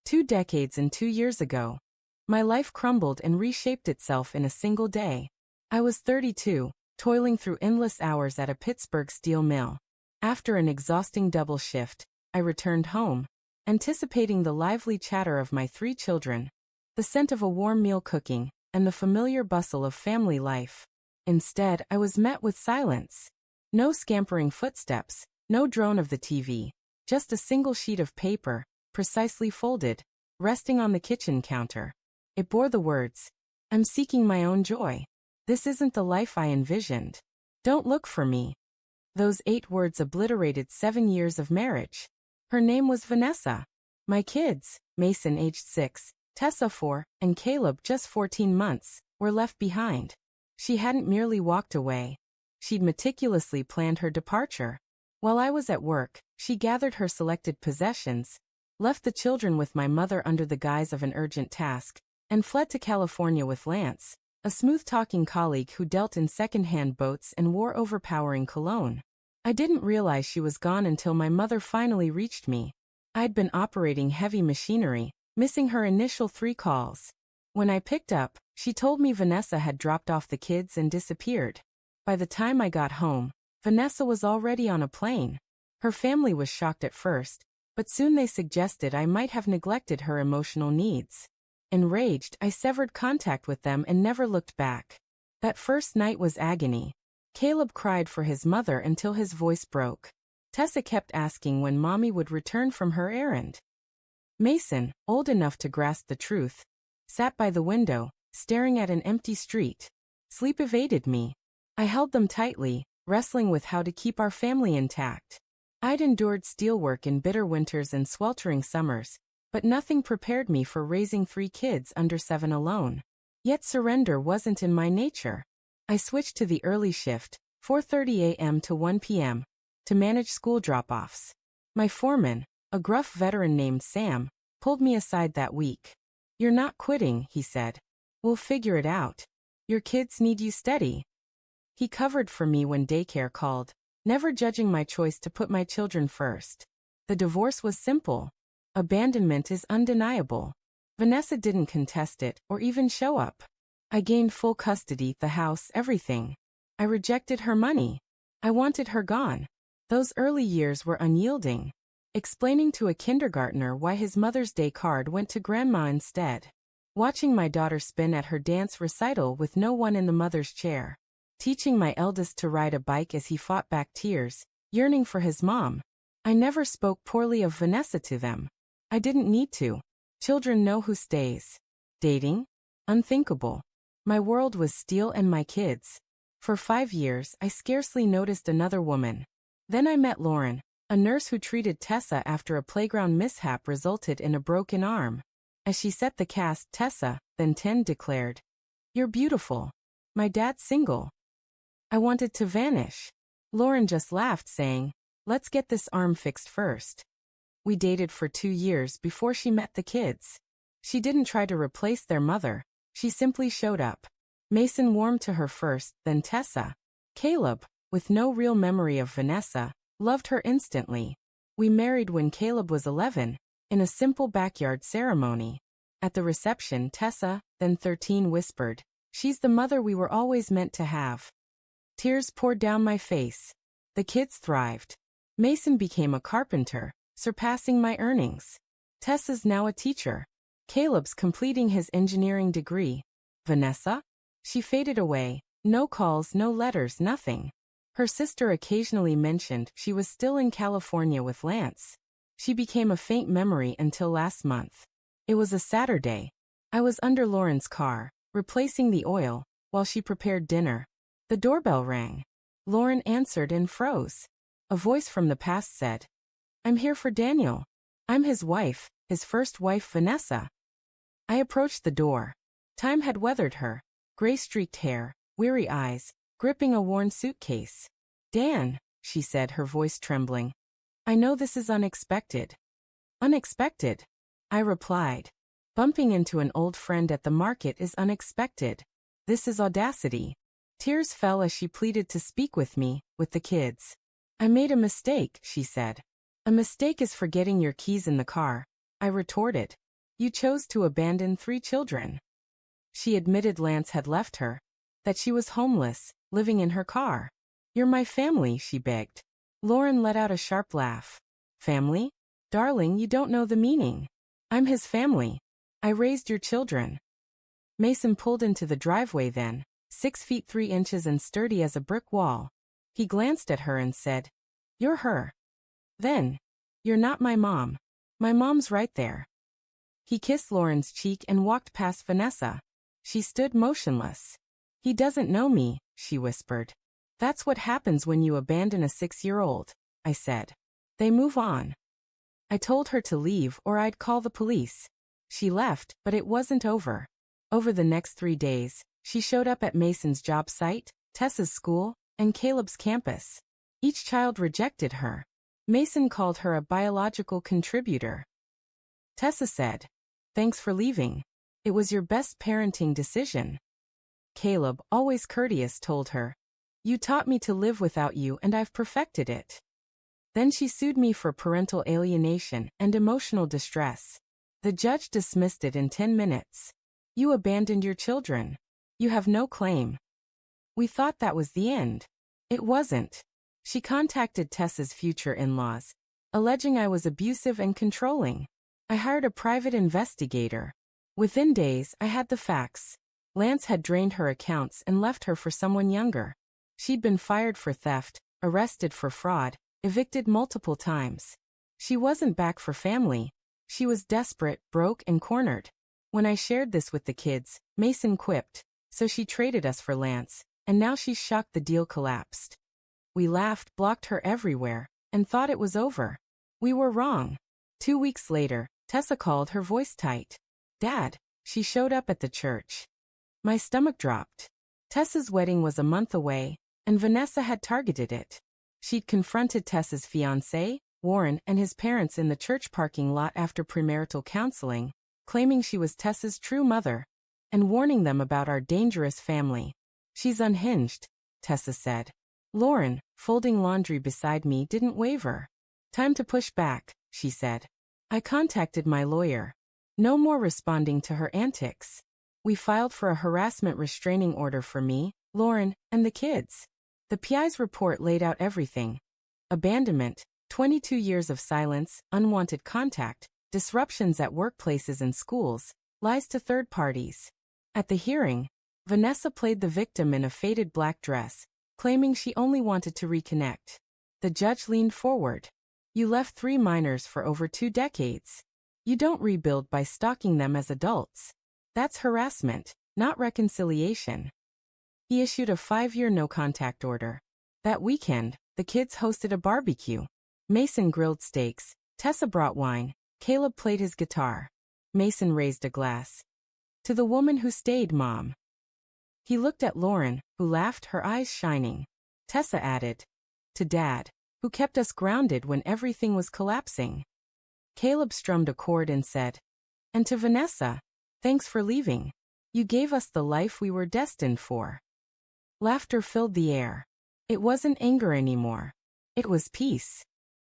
2 decades and 2 years ago. My life crumbled and reshaped itself in a single day. I was 32, toiling through endless hours at a Pittsburgh steel mill. After an exhausting double shift, I returned home, anticipating the lively chatter of my 3 children, the scent of a warm meal cooking, and the familiar bustle of family life. Instead, I was met with silence. No scampering footsteps, no drone of the TV, just a single sheet of paper, precisely folded, resting on the kitchen counter. It bore the words, "I'm seeking my own joy. This isn't the life I envisioned. Don't look for me." Those 8 words obliterated 7 years of marriage. Her name was Vanessa. My kids, Mason aged 6, Tessa 4, and Caleb just 14 months, were left behind. She hadn't merely walked away. She'd meticulously planned her departure. While I was at work, she gathered her selected possessions, left the children with my mother under the guise of an urgent task, and fled to California with Lance, a smooth-talking colleague who dealt in second-hand boats and wore overpowering cologne. I didn't realize she was gone until my mother finally reached me. I'd been operating heavy machinery, missing her initial 3 calls. When I picked up, she told me Vanessa had dropped off the kids and disappeared. By the time I got home, Vanessa was already on a plane. Her family was shocked at first, but soon they suggested I might have neglected her emotional needs. Enraged, I severed contact with them and never looked back. That first night was agony. Caleb cried for his mother until his voice broke. Tessa kept asking when Mommy would return from her errand. Mason, old enough to grasp the truth, sat by the window, staring at an empty street. Sleep evaded me. I held them tightly, wrestling with how to keep our family intact. I'd endured steelwork in bitter winters and sweltering summers, but nothing prepared me for raising 3 kids under 7 alone. Yet surrender wasn't in my nature. I switched to the early shift, 4:30 a.m. to 1 p.m., to manage school drop-offs. My foreman, a gruff veteran named Sam, pulled me aside that week. "You're not quitting," he said. "We'll figure it out. Your kids need you steady." He covered for me when daycare called, never judging my choice to put my children first. The divorce was simple. Abandonment is undeniable. Vanessa didn't contest it or even show up. I gained full custody, the house, everything. I rejected her money. I wanted her gone. Those early years were unyielding. Explaining to a kindergartner why his Mother's Day card went to Grandma instead. Watching my daughter spin at her dance recital with no one in the mother's chair. Teaching my eldest to ride a bike as he fought back tears, yearning for his mom. I never spoke poorly of Vanessa to them. I didn't need to. Children know who stays. Dating? Unthinkable. My world was steel and my kids. For 5 years, I scarcely noticed another woman. Then I met Lauren, a nurse who treated Tessa after a playground mishap resulted in a broken arm. As she set the cast, Tessa, then 10, declared, "You're beautiful. My dad's single." I wanted to vanish. Lauren just laughed, saying, "Let's get this arm fixed first." We dated for 2 years before she met the kids. She didn't try to replace their mother. She simply showed up. Mason warmed to her first, then Tessa. Caleb, with no real memory of Vanessa, loved her instantly. We married when Caleb was 11, in a simple backyard ceremony. At the reception, Tessa, then 13, whispered, "She's the mother we were always meant to have." Tears poured down my face. The kids thrived. Mason became a carpenter, surpassing my earnings. Tessa's now a teacher. Caleb's completing his engineering degree. Vanessa? She faded away. No calls, no letters, nothing. Her sister occasionally mentioned she was still in California with Lance. She became a faint memory until last month. It was a Saturday. I was under Lauren's car, replacing the oil, while she prepared dinner. The doorbell rang. Lauren answered and froze. A voice from the past said, "I'm here for Daniel. I'm his wife, his first wife, Vanessa." I approached the door. Time had weathered her. Gray-streaked hair, weary eyes, gripping a worn suitcase. "Dan," she said, her voice trembling. "I know this is unexpected." "Unexpected?" I replied. "Bumping into an old friend at the market is unexpected. This is audacity." Tears fell as she pleaded to speak with me, with the kids. "I made a mistake," she said. "A mistake is forgetting your keys in the car," I retorted. You chose to abandon 3 children. She admitted Lance had left her, that she was homeless, living in her car. You're my family, she begged. Lauren let out a sharp laugh. Family? Darling, you don't know the meaning. I'm his family. I raised your children. Mason pulled into the driveway then, 6 feet 3 inches and sturdy as a brick wall. He glanced at her and said, "You're her." Then, "You're not my mom. My mom's right there." He kissed Lauren's cheek and walked past Vanessa. She stood motionless. "He doesn't know me," she whispered. "That's what happens when you abandon a 6-year-old, I said. They move on. I told her to leave or I'd call the police. She left, but it wasn't over. Over the next 3 days, she showed up at Mason's job site, Tessa's school, and Caleb's campus. Each child rejected her. Mason called her a biological contributor. Tessa said, "Thanks for leaving. It was your best parenting decision." Caleb, always courteous, told her, "You taught me to live without you and I've perfected it." Then she sued me for parental alienation and emotional distress. The judge dismissed it in 10 minutes. "You abandoned your children. You have no claim." We thought that was the end. It wasn't. She contacted Tessa's future in-laws, alleging I was abusive and controlling. I hired a private investigator. Within days, I had the facts. Lance had drained her accounts and left her for someone younger. She'd been fired for theft, arrested for fraud, evicted multiple times. She wasn't back for family. She was desperate, broke, and cornered. When I shared this with the kids, Mason quipped, "So she traded us for Lance, and now she's shocked the deal collapsed." We laughed, blocked her everywhere, and thought it was over. We were wrong. 2 weeks later, Tessa called, her voice tight. "Dad." She showed up at the church. My stomach dropped. Tessa's wedding was a month away, and Vanessa had targeted it. She'd confronted Tessa's fiancé, Warren, and his parents in the church parking lot after premarital counseling, claiming she was Tessa's true mother, and warning them about our dangerous family. "She's unhinged," Tessa said. Lauren, folding laundry beside me, didn't waver. "Time to push back," she said. I contacted my lawyer. No more responding to her antics. We filed for a harassment restraining order for me, Lauren, and the kids. The PI's report laid out everything. Abandonment, 22 years of silence, unwanted contact, disruptions at workplaces and schools, lies to third parties. At the hearing, Vanessa played the victim in a faded black dress, claiming she only wanted to reconnect. The judge leaned forward. "You left 3 minors for over 2 decades. You don't rebuild by stalking them as adults. That's harassment, not reconciliation." He issued a 5-year no-contact order. That weekend, the kids hosted a barbecue. Mason grilled steaks, Tessa brought wine, Caleb played his guitar. Mason raised a glass. "To the woman who stayed, Mom." He looked at Lauren, who laughed, her eyes shining. Tessa added, "To Dad, who kept us grounded when everything was collapsing." Caleb strummed a chord and said, "And to Vanessa, thanks for leaving. You gave us the life we were destined for." Laughter filled the air. It wasn't anger anymore. It was peace.